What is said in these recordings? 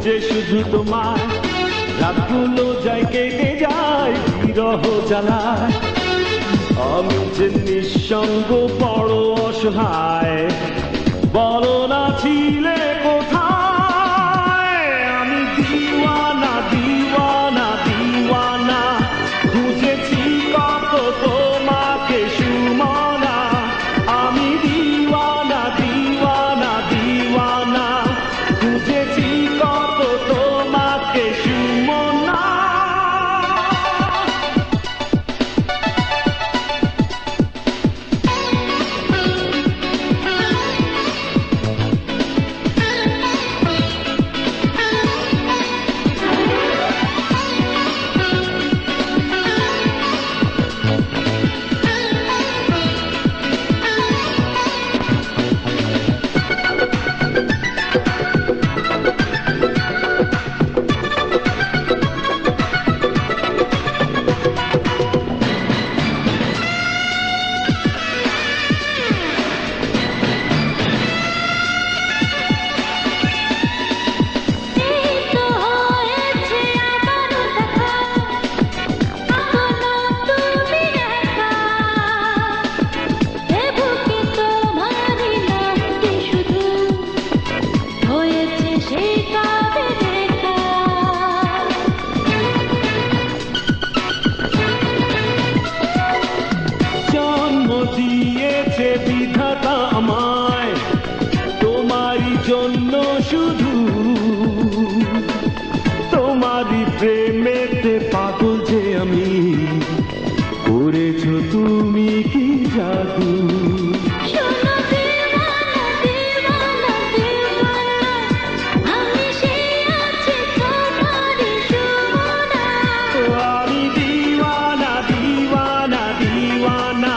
খুঁজে শুধু তোমায়, রাতগুলো যায় কেটে যায় বিরহ জ্বালায়। আমি যে নিঃসঙ্গ বড় অসহায়, বলো না ছিলে কোথায়? আমি দিওয়ানা দিওয়ানা দিওয়ানা, খুঁজেছি কত তোমাকে সুমনা। আমি দিওয়ানা দিওয়ানা দিওয়ানা, খুঁজেছি কত তোমাকে সুমনা। দিয়েছে বিধাতা আমায় তোমারই জন্য, শুধু তোমারই প্রেমেতে পাগল যে আমি, করেছো তুমি কি জাদু। আমি দিওয়ানা দিওয়ানা দিওয়ানা,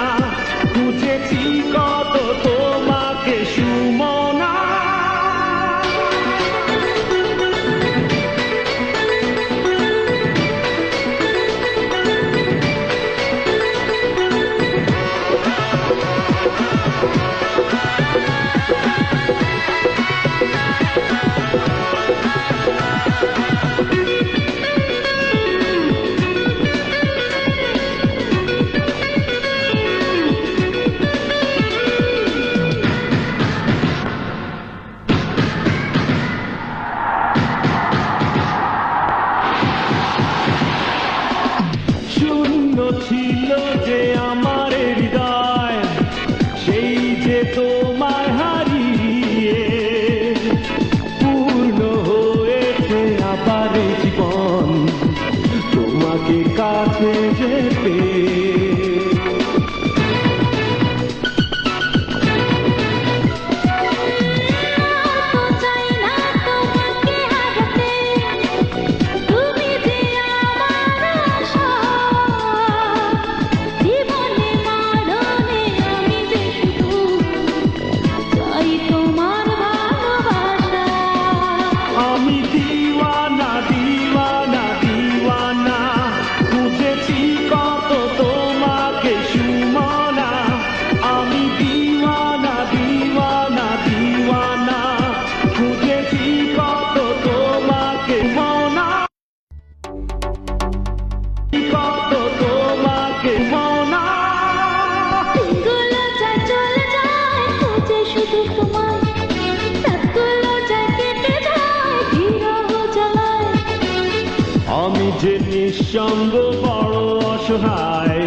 খুঁজেছি কত তোমাকে সুমনা। শূন্য ছিল যে আমার হৃদয়, সেই যে তোমায় হারিয়ে পূর্ণ হয়েছে আবার জীবন, তোমাকে কাছে যে পেয়ে। আমি দিওয়ানা দিওয়ানা দিওয়ানা, খুঁজেছি কত তোমাকে সুমনা। আমি দিওয়ানা দিওয়ানা দিওয়ানা, খুঁজেছি কত তোমাকে মনা, কত তোমাকে মনা। আমি যে নিঃসঙ্গ বড় অসহায়,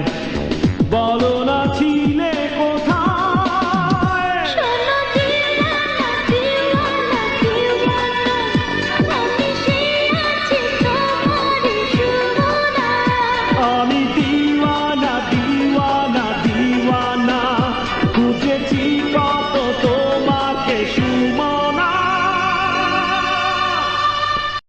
বলো